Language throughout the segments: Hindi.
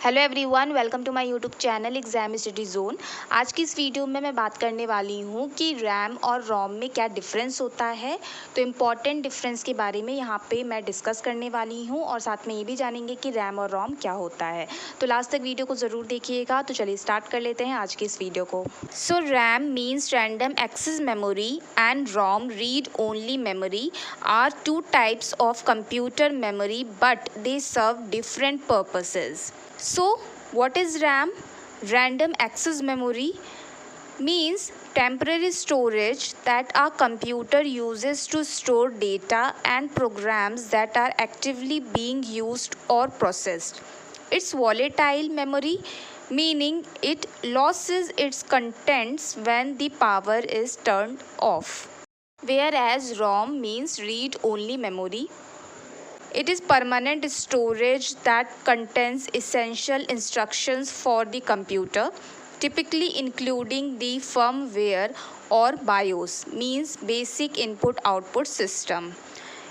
Hello everyone, welcome to my YouTube channel exam study zone. आज की इस वीडियो में मैं बात करने वाली हूँ कि रैम और रोम में क्या डिफरेंस होता है। तो इम्पॉर्टेंट डिफरेंस के बारे में यहाँ पे मैं डिस्कस करने वाली हूँ और साथ में ये भी जानेंगे कि रैम और रोम क्या होता है। तो लास्ट तक वीडियो को ज़रूर देखिएगा। तो चलिए स्टार्ट कर लेते हैं आज की इस वीडियो को। So RAM means random access memory and ROM read only memory are two types of computer memory but they serve different purposes. So, what is RAM? Random access memory means temporary storage that a computer uses to store data and programs that are actively being used or processed. It's volatile memory, meaning it loses its contents when the power is turned off. Whereas ROM means read-only memory. It is permanent storage that contains essential instructions for the computer, typically including the firmware or BIOS, means basic input-output system.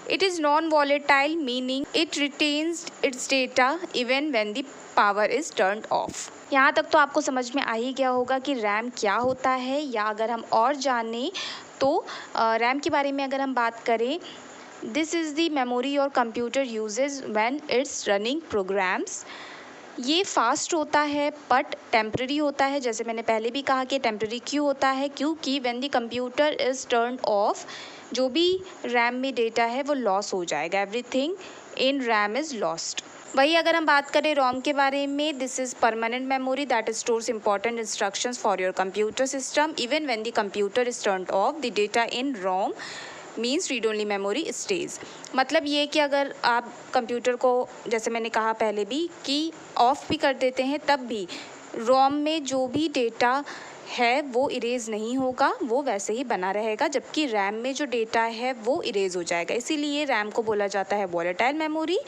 It is non-volatile, meaning it retains its data even when the power is turned off. यहाँ तक तो आपको समझ में आ ही गया होगा कि रैम क्या होता है, या अगर हम और जानें तो रैम के बारे में अगर हम बात करें, this is the memory your computer uses when it's running programs. ये फास्ट होता है बट टेम्प्रेरी होता है। जैसे मैंने पहले भी कहा कि टेम्प्रेरी क्यों होता है, क्योंकि when the computer is turned of, जो भी रैम में डेटा है वो लॉस हो जाएगा। Everything in RAM is lost. वही अगर हम बात करें रोम के बारे में, this is permanent memory that stores important instructions for your computer system even when the computer is turned off. The data in ROM means read only memory stage. मतलब ये कि अगर आप कंप्यूटर को, जैसे मैंने कहा पहले भी, कि ऑफ भी कर देते हैं तब भी रोम में जो भी डेटा है वो इरेज नहीं होगा, वो वैसे ही बना रहेगा, जबकि रैम में जो डेटा है वो इरेज हो जाएगा। इसीलिए रैम को बोला जाता है वॉलेटाइल मेमोरी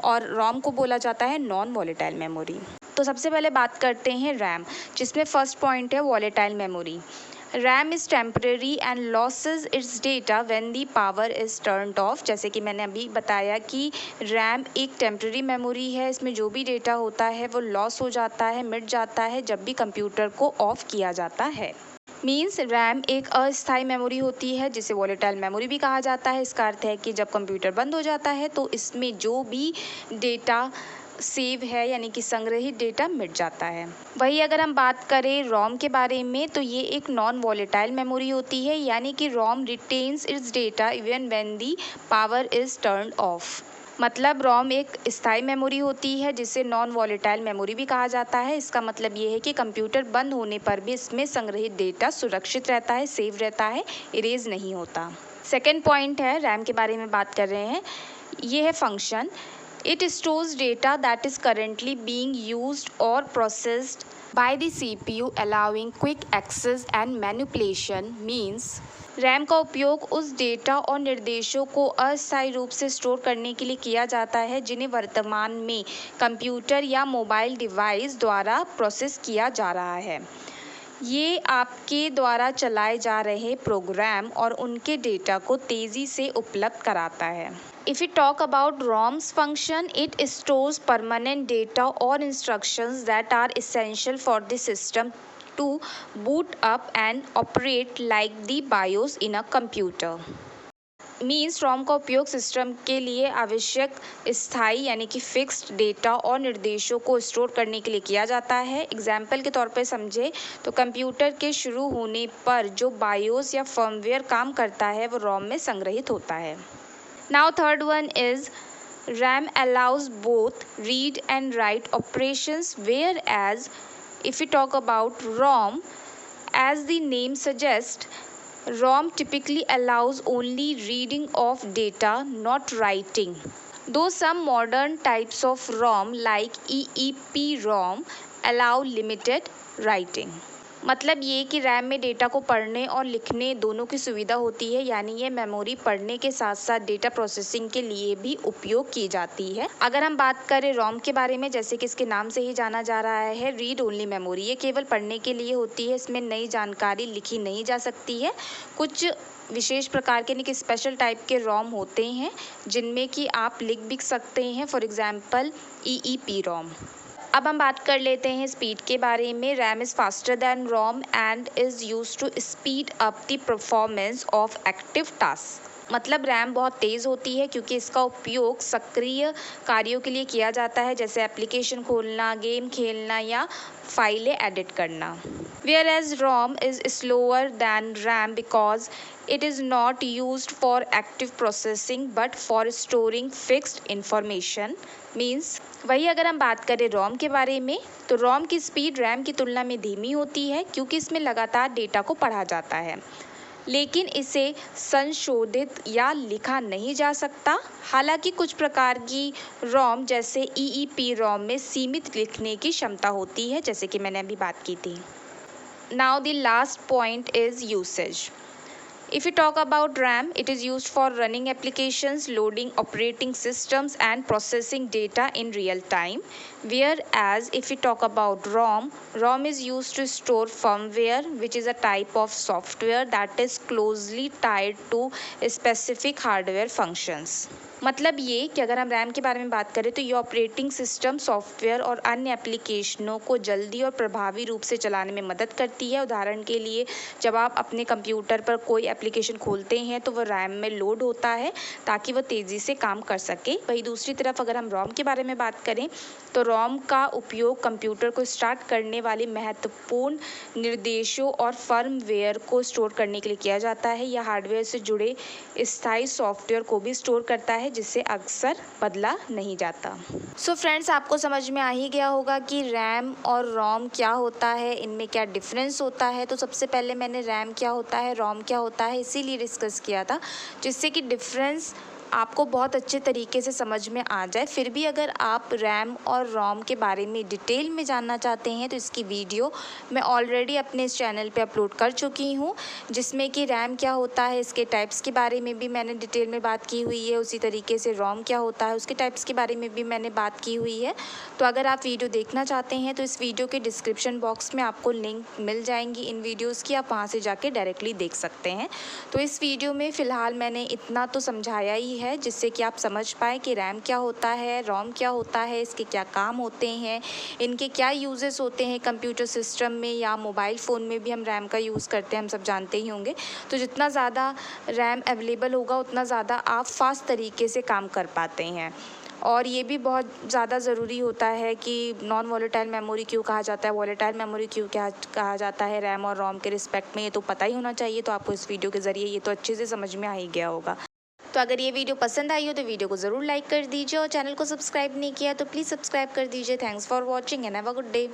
और रोम को बोला जाता है नॉन वॉलेटाइल मेमोरी। तो सबसे पहले बात करते हैं रैम, जिसमें फर्स्ट पॉइंट है volatile memory. RAM is temporary and loses its data when the power is turned off। जैसे कि मैंने अभी बताया कि RAM एक टेम्प्रेरी मेमोरी है, इसमें जो भी डेटा होता है वो लॉस हो जाता है, मिट जाता है जब भी कंप्यूटर को ऑफ किया जाता है। मीन्स रैम एक अस्थायी मेमोरी होती है जिसे वॉलेटाइल मेमोरी भी कहा जाता है। इसका अर्थ है कि जब कंप्यूटर बंद हो जाता है तो इसमें जो भी डेटा सेव है यानी कि संग्रहित डेटा मिट जाता है। वही अगर हम बात करें रोम के बारे में, तो ये एक नॉन वॉलेटाइल मेमोरी होती है, यानी कि ROM retains its data even when the power is turned off. मतलब रोम एक स्थायी मेमोरी होती है जिसे नॉन वॉलेटाइल मेमोरी भी कहा जाता है। इसका मतलब ये है कि कंप्यूटर बंद होने पर भी इसमें संग्रहित डेटा सुरक्षित रहता है, सेव रहता है, इरेज नहीं होता। सेकेंड पॉइंट है, रैम के बारे में बात कर रहे हैं, ये है function. It stores data that is currently being used or processed by the CPU, allowing quick access and manipulation। Means RAM का उपयोग उस डेटा और निर्देशों को अस्थायी रूप से स्टोर करने के लिए किया जाता है जिन्हें वर्तमान में कंप्यूटर या मोबाइल डिवाइस द्वारा प्रोसेस किया जा रहा है। ये आपके द्वारा चलाए जा रहे प्रोग्राम और उनके डेटा को तेज़ी से उपलब्ध कराता है। If we talk about ROM's function, it stores permanent data or instructions that are essential for the system to boot up and operate like the BIOS in a computer। Means ROM का उपयोग सिस्टम के लिए आवश्यक स्थायी यानी कि फिक्स्ड डेटा और निर्देशों को स्टोर करने के लिए किया जाता है। एग्जाम्पल के तौर पर समझे तो कंप्यूटर के शुरू होने पर जो बायोस या फर्मवेयर काम करता है वो रोम में संग्रहित होता है। Now third one is RAM allows both read and write operations, whereas if we talk about ROM, as the name suggests, ROM typically allows only reading of data, not writing. Though some modern types of ROM like EEPROM allow limited writing। मतलब ये कि रैम में डेटा को पढ़ने और लिखने दोनों की सुविधा होती है, यानी ये मेमोरी पढ़ने के साथ साथ डेटा प्रोसेसिंग के लिए भी उपयोग की जाती है। अगर हम बात करें रोम के बारे में, जैसे कि इसके नाम से ही जाना जा रहा है, रीड ओनली मेमोरी, ये केवल पढ़ने के लिए होती है, इसमें नई जानकारी लिखी नहीं जा सकती है। कुछ विशेष प्रकार के यानी कि स्पेशल टाइप के रोम होते हैं जिनमें कि आप लिख भी सकते हैं, फॉर एग्जाम्पल EEPROM। अब हम बात कर लेते हैं स्पीड के बारे में। RAM is faster than ROM and is use to speed up the performance of active task. मतलब रैम बहुत तेज़ होती है क्योंकि इसका उपयोग सक्रिय कार्यों के लिए किया जाता है, जैसे एप्लीकेशन खोलना, गेम खेलना या फाइलें एडिट करना। Whereas ROM is slower than RAM because it is not used for active processing but for storing fixed information। Means वही अगर हम बात करें रोम के बारे में, तो रोम की स्पीड रैम की तुलना में धीमी होती है क्योंकि इसमें लगातार डेटा को पढ़ा जाता है, लेकिन इसे संशोधित या लिखा नहीं जा सकता। हालांकि कुछ प्रकार की रोम जैसे EEPROM में सीमित लिखने की क्षमता होती है, जैसे कि मैंने अभी बात की थी। Now the last point is usage. If we talk about RAM, it is used for running applications, loading operating systems and processing data in real time. Whereas if we talk about ROM is used to store firmware, which is a type of software that is closely tied to specific hardware functions. मतलब ये कि अगर हम रैम के बारे में बात करें तो ये ऑपरेटिंग सिस्टम, सॉफ्टवेयर और अन्य एप्लीकेशनों को जल्दी और प्रभावी रूप से चलाने में मदद करती है। उदाहरण के लिए जब आप अपने कंप्यूटर पर कोई एप्लीकेशन खोलते हैं तो वो रैम में लोड होता है ताकि वो तेज़ी से काम कर सके। वहीं दूसरी तरफ अगर हम रोम के बारे में बात करें तो रोम का उपयोग कंप्यूटर को स्टार्ट करने वाले महत्वपूर्ण निर्देशों और फर्मवेयर को स्टोर करने के लिए किया जाता है। यह हार्डवेयर से जुड़े स्थायी सॉफ्टवेयर को भी स्टोर करता है जिससे अक्सर बदला नहीं जाता। सो फ्रेंड्स, आपको समझ में आ ही गया होगा कि रैम और रोम क्या होता है, इनमें क्या डिफरेंस होता है। तो सबसे पहले मैंने रैम क्या होता है, रोम क्या होता है, इसीलिए डिस्कस किया था, जिससे कि डिफरेंस आपको बहुत अच्छे तरीके से समझ में आ जाए। फिर भी अगर आप रैम और रोम के बारे में डिटेल में जानना चाहते हैं तो इसकी वीडियो मैं ऑलरेडी अपने इस चैनल पे अपलोड कर चुकी हूँ, जिसमें कि रैम क्या होता है, इसके टाइप्स के बारे में भी मैंने डिटेल में बात की हुई है। उसी तरीके से रोम क्या होता है, उसके टाइप्स के बारे में भी मैंने बात की हुई है। तो अगर आप वीडियो देखना चाहते हैं तो इस वीडियो के डिस्क्रिप्शन बॉक्स में आपको लिंक मिल जाएंगी इन वीडियोज़ की, आप वहाँ से जाके डायरेक्टली देख सकते हैं। तो इस वीडियो में फ़िलहाल मैंने इतना तो समझाया ही है जिससे कि आप समझ पाए कि रैम क्या होता है, रोम क्या होता है, इसके क्या काम होते हैं, इनके क्या यूजेस होते हैं कंप्यूटर सिस्टम में या मोबाइल फ़ोन में भी हम रैम का यूज़ करते हैं, हम सब जानते ही होंगे। तो जितना ज़्यादा रैम अवेलेबल होगा उतना ज़्यादा आप फास्ट तरीके से काम कर पाते हैं। और ये भी बहुत ज़्यादा ज़रूरी होता है कि नॉन वॉलेटाइल मेमोरी क्यों कहा जाता है, वॉलेटाइल मेमोरी क्यों क्या कहा जाता है रैम और रोम के रिस्पेक्ट में, ये तो पता ही होना चाहिए। तो आपको इस वीडियो के ज़रिए ये तो अच्छे से समझ में आ ही गया होगा। तो अगर ये वीडियो पसंद आई हो तो वीडियो को ज़रूर लाइक कर दीजिए और चैनल को सब्सक्राइब नहीं किया तो प्लीज़ सब्सक्राइब कर दीजिए। Thanks for watching and have a good day.